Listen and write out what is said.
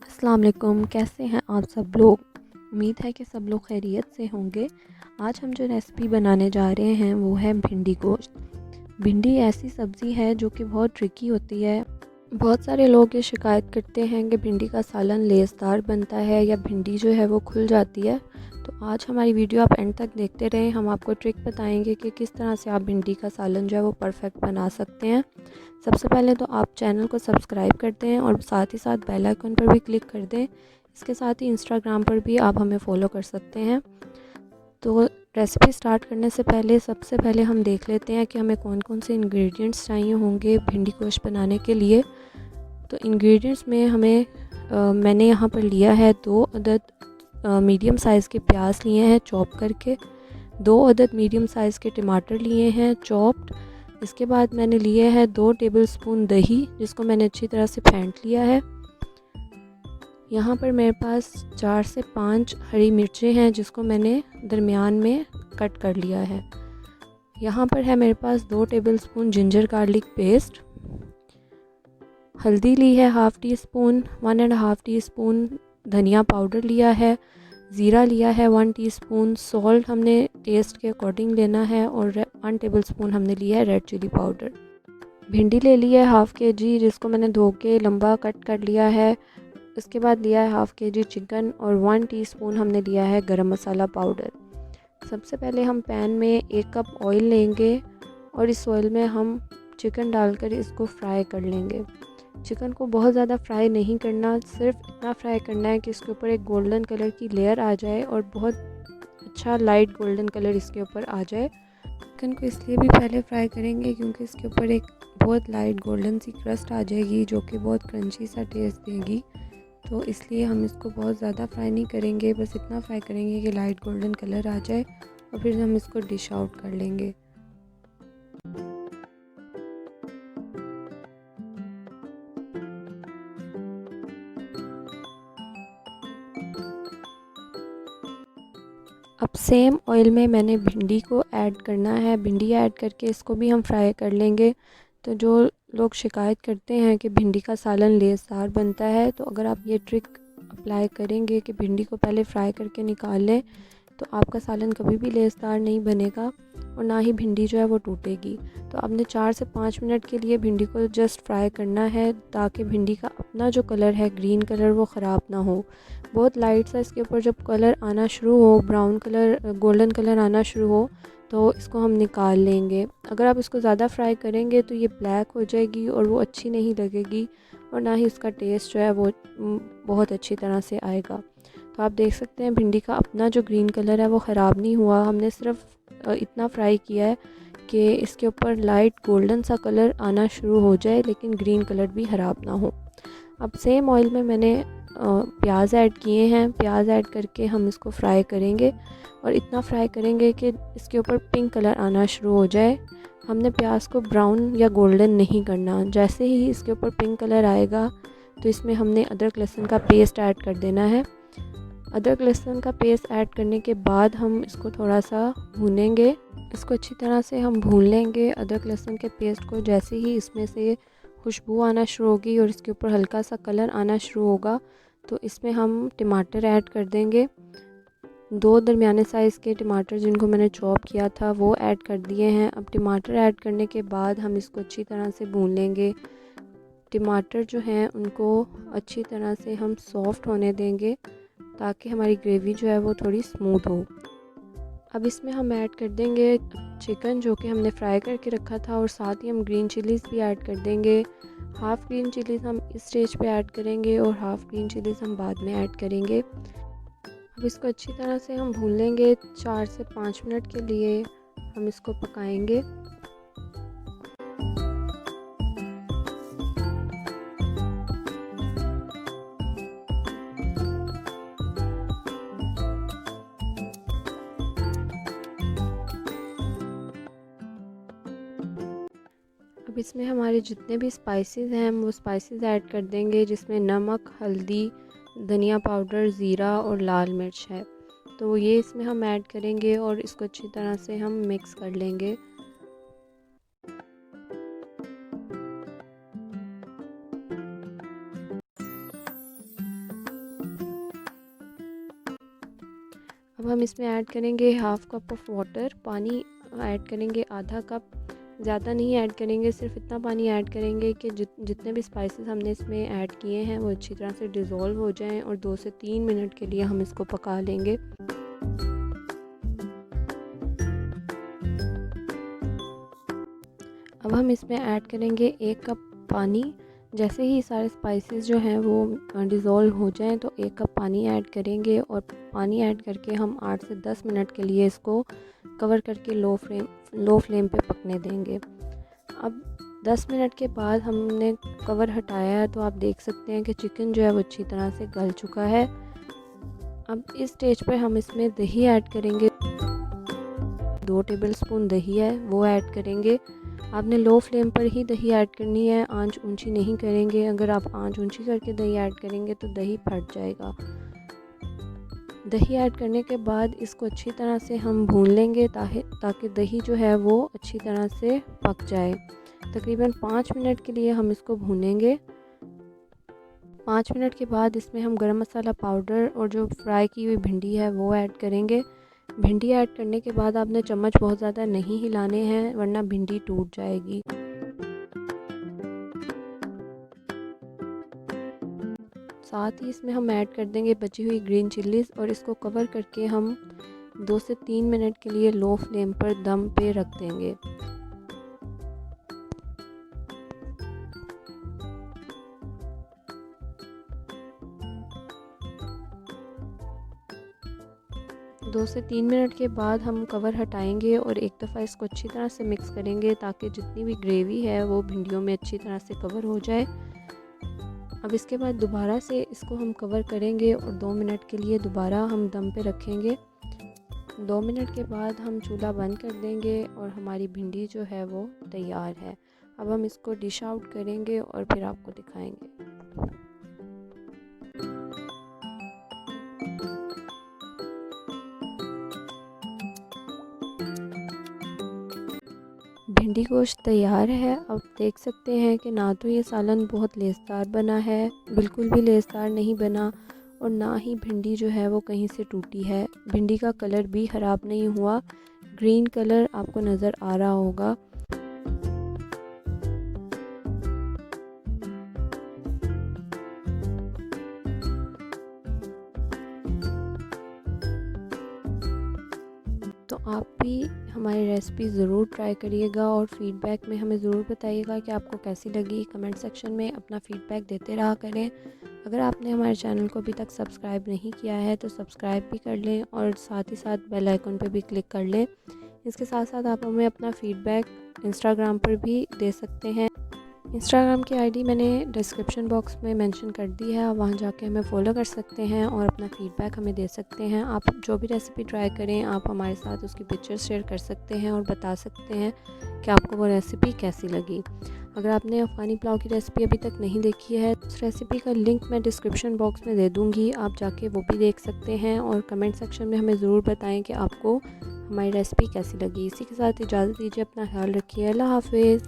अस्सलाम वालेकुम, कैसे हैं आप सब लोग। उम्मीद है कि सब लोग खैरियत से होंगे। आज हम जो रेसिपी बनाने जा रहे हैं वो है भिंडी गोश्त। भिंडी ऐसी सब्ज़ी है जो कि बहुत ट्रिकी होती है। बहुत सारे लोग ये शिकायत करते हैं कि भिंडी का सालन लेसदार बनता है या भिंडी जो है वो खुल जाती है। तो आज हमारी वीडियो आप एंड तक देखते रहें, हम आपको ट्रिक बताएंगे कि किस तरह से आप भिंडी का सालन जो है वो परफेक्ट बना सकते हैं। सबसे पहले तो आप चैनल को सब्सक्राइब कर दें और साथ ही साथ बेल आइकन पर भी क्लिक कर दें। इसके साथ ही इंस्टाग्राम पर भी आप हमें फ़ॉलो कर सकते हैं। तो रेसिपी स्टार्ट करने से पहले सबसे पहले हम देख लेते हैं कि हमें कौन कौन से इंग्रेडिएंट्स चाहिए होंगे भिंडी गोश्त बनाने के लिए। तो इंग्रेडिएंट्स में मैंने यहाँ पर लिया है 2 अदद मीडियम साइज़ के प्याज लिए हैं चॉप करके, 2 अदद मीडियम साइज़ के टमाटर लिए हैं चॉप्ड। इसके बाद मैंने लिए है 2 टेबलस्पून दही, जिसको मैंने अच्छी तरह से फेंट लिया है। यहाँ पर मेरे पास 4 से 5 हरी मिर्चें हैं जिसको मैंने दरमियान में कट कर लिया है। यहाँ पर है मेरे पास 2 टेबलस्पून जिंजर गार्लिक पेस्ट। हल्दी ली है हाफ़ टी स्पून, 1.5 टीस्पून धनिया पाउडर लिया है, ज़ीरा लिया है 1 टीस्पून, सॉल्ट हमने टेस्ट के अकॉर्डिंग लेना है और 1 टेबलस्पून हमने लिया है रेड चिली पाउडर। भिंडी ले ली है हाफ़ के जी, जिसको मैंने धो के लंबा कट कर लिया है। इसके बाद लिया है हाफ़ के जी चिकन और 1 टीस्पून हमने लिया है गरम मसाला पाउडर। सबसे पहले हम पैन में 1 कप ऑयल लेंगे और इस ऑयल में हम चिकन डालकर इसको फ्राई कर लेंगे। चिकन को बहुत ज़्यादा फ्राई नहीं करना, सिर्फ इतना फ्राई करना है कि इसके ऊपर एक गोल्डन कलर की लेयर आ जाए और बहुत अच्छा लाइट गोल्डन कलर इसके ऊपर आ जाए। चिकन को इसलिए भी पहले फ्राई करेंगे क्योंकि इसके ऊपर एक बहुत लाइट गोल्डन सी क्रस्ट आ जाएगी जो कि बहुत क्रंची सा टेस्ट देगी। तो इसलिए हम इसको बहुत ज़्यादा फ्राई नहीं करेंगे, बस इतना फ्राई करेंगे कि लाइट गोल्डन कलर आ जाए और फिर हम इसको डिश आउट कर लेंगे। अब सेम ऑयल में मैंने भिंडी को ऐड करना है। भिंडी ऐड करके इसको भी हम फ्राई कर लेंगे। तो जो लोग शिकायत करते हैं कि भिंडी का सालन लेसदार बनता है, तो अगर आप ये ट्रिक अप्लाई करेंगे कि भिंडी को पहले फ्राई करके निकाल लें, तो आपका सालन कभी भी लेसदार नहीं बनेगा और ना ही भिंडी जो है वो टूटेगी। तो आपने 4 से 5 मिनट के लिए भिंडी को जस्ट फ्राई करना है ताकि भिंडी का अपना जो कलर है ग्रीन कलर वो ख़राब ना हो। बहुत लाइट सा इसके ऊपर जब कलर आना शुरू हो, ब्राउन कलर गोल्डन कलर आना शुरू हो, तो इसको हम निकाल लेंगे। अगर आप इसको ज़्यादा फ्राई करेंगे तो ये ब्लैक हो जाएगी और वो अच्छी नहीं लगेगी और ना ही उसका टेस्ट जो है वो बहुत अच्छी तरह से आएगा। तो आप देख सकते हैं भिंडी का अपना जो ग्रीन कलर है वो ख़राब नहीं हुआ। हमने सिर्फ इतना फ्राई किया है कि इसके ऊपर लाइट गोल्डन सा कलर आना शुरू हो जाए लेकिन ग्रीन कलर भी ख़राब ना हो। अब सेम ऑयल में मैंने प्याज ऐड किए हैं। प्याज ऐड करके हम इसको फ्राई करेंगे और इतना फ्राई करेंगे कि इसके ऊपर पिंक कलर आना शुरू हो जाए। हमने प्याज को ब्राउन या गोल्डन नहीं करना। जैसे ही इसके ऊपर पिंक कलर आएगा तो इसमें हमने अदरक लहसुन का पेस्ट ऐड कर देना है। अदरक लहसुन का पेस्ट ऐड करने के बाद हम इसको थोड़ा सा भूनेंगे। इसको अच्छी तरह से हम भून लेंगे अदरक लहसुन के पेस्ट को। जैसे ही इसमें से खुशबू आना शुरू होगी और इसके ऊपर हल्का सा कलर आना शुरू होगा तो इसमें हम टमाटर ऐड कर देंगे। 2 दरमियाने साइज़ के टमाटर जिनको मैंने चॉप किया था वो ऐड कर दिए हैं। अब टमाटर ऐड करने के बाद हम इसको अच्छी तरह से भून लेंगे। टमाटर जो हैं उनको अच्छी तरह से हम सॉफ़्ट होने देंगे ताकि हमारी ग्रेवी जो है वो थोड़ी स्मूथ हो। अब इसमें हम ऐड कर देंगे चिकन जो कि हमने फ्राई करके रखा था और साथ ही हम ग्रीन चिलीज़ भी ऐड कर देंगे। हाफ़ ग्रीन चिलीज़ हम इस स्टेज पे ऐड करेंगे और हाफ़ ग्रीन चिलीज़ हम बाद में ऐड करेंगे। अब इसको अच्छी तरह से हम भून लेंगे। 4 से 5 मिनट के लिए हम इसको पकाएंगे। अब इसमें हमारे जितने भी स्पाइसेस हैं हम वो स्पाइसेस ऐड कर देंगे, जिसमें नमक, हल्दी, धनिया पाउडर, ज़ीरा और लाल मिर्च है। तो ये इसमें हम ऐड करेंगे और इसको अच्छी तरह से हम मिक्स कर लेंगे। अब हम इसमें ऐड करेंगे हाफ़ कप ऑफ वाटर, पानी ऐड करेंगे आधा कप, ज़्यादा नहीं ऐड करेंगे, सिर्फ इतना पानी ऐड करेंगे कि जितने भी स्पाइसेस हमने इसमें ऐड किए हैं वो अच्छी तरह से डिज़ोल्व हो जाएं और 2 से 3 मिनट के लिए हम इसको पका लेंगे। अब हम इसमें ऐड करेंगे 1 कप पानी। जैसे ही सारे स्पाइसेस जो हैं वो डिज़ोल्व हो जाएं तो 1 कप पानी ऐड करेंगे और पानी ऐड करके हम 8 से 10 मिनट के लिए इसको कवर करके लो फ्लेम पे पकने देंगे। अब 10 मिनट के बाद हमने कवर हटाया है तो आप देख सकते हैं कि चिकन जो है वो अच्छी तरह से गल चुका है। अब इस स्टेज पर हम इसमें दही ऐड करेंगे। 2 टेबलस्पून दही है वो ऐड करेंगे। आपने लो फ्लेम पर ही दही ऐड करनी है, आंच ऊंची नहीं करेंगे। अगर आप आंच ऊंची करके दही ऐड करेंगे तो दही फट जाएगा। दही ऐड करने के बाद इसको अच्छी तरह से हम भून लेंगे ताकि दही जो है वो अच्छी तरह से पक जाए। तकरीबन 5 मिनट के लिए हम इसको भूनेंगे। 5 मिनट के बाद इसमें हम गरम मसाला पाउडर और जो फ्राई की हुई भिंडी है वो ऐड करेंगे। भिंडी ऐड करने के बाद आपने चम्मच बहुत ज़्यादा नहीं हिलाने हैं वरना भिंडी टूट जाएगी। साथ ही इसमें हम ऐड कर देंगे बची हुई ग्रीन चिल्लीज़ और इसको कवर करके हम 2 से 3 मिनट के लिए लो फ्लेम पर दम पे रख देंगे। दो से 3 मिनट के बाद हम कवर हटाएंगे और एक दफ़ा इसको अच्छी तरह से मिक्स करेंगे ताकि जितनी भी ग्रेवी है वो भिंडियों में अच्छी तरह से कवर हो जाए। अब इसके बाद दोबारा से इसको हम कवर करेंगे और 2 मिनट के लिए दोबारा हम दम पे रखेंगे। 2 मिनट के बाद हम चूल्हा बंद कर देंगे और हमारी भिंडी जो है वो तैयार है। अब हम इसको डिश आउट करेंगे और फिर आपको दिखाएंगे। भिंडी गोश्त तैयार है। अब देख सकते हैं कि ना तो ये सालन बहुत लेसदार बना है, बिल्कुल भी लेसदार नहीं बना, और ना ही भिंडी जो है वो कहीं से टूटी है। भिंडी का कलर भी ख़राब नहीं हुआ, ग्रीन कलर आपको नज़र आ रहा होगा। तो आप भी हमारी रेसिपी ज़रूर ट्राई करिएगा और फ़ीडबैक में हमें ज़रूर बताइएगा कि आपको कैसी लगी। कमेंट सेक्शन में अपना फ़ीडबैक देते रहा करें। अगर आपने हमारे चैनल को अभी तक सब्सक्राइब नहीं किया है तो सब्सक्राइब भी कर लें और साथ ही साथ बेल आइकन पर भी क्लिक कर लें। इसके साथ साथ आप हमें अपना फ़ीडबैक इंस्टाग्राम पर भी दे सकते हैं। इंस्टाग्राम की आईडी मैंने डिस्क्रिप्शन बॉक्स में मेंशन कर दी है, आप वहाँ जाके हमें फॉलो कर सकते हैं और अपना फ़ीडबैक हमें दे सकते हैं। आप जो भी रेसिपी ट्राई करें आप हमारे साथ उसकी पिक्चर्स शेयर कर सकते हैं और बता सकते हैं कि आपको वो रेसिपी कैसी लगी। अगर आपने अफ़गानी पुलाव की रेसिपी अभी तक नहीं देखी है तो उस रेसिपी का लिंक मैं डिस्क्रिप्शन बॉक्स में दे दूँगी, आप जाके वो भी देख सकते हैं और कमेंट सेक्शन में हमें ज़रूर बताएँ कि आपको हमारी रेसिपी कैसी लगी। इसी के साथ इजाज़त दीजिए, अपना ख्याल रखिए, अल्लाह हाफ़िज़।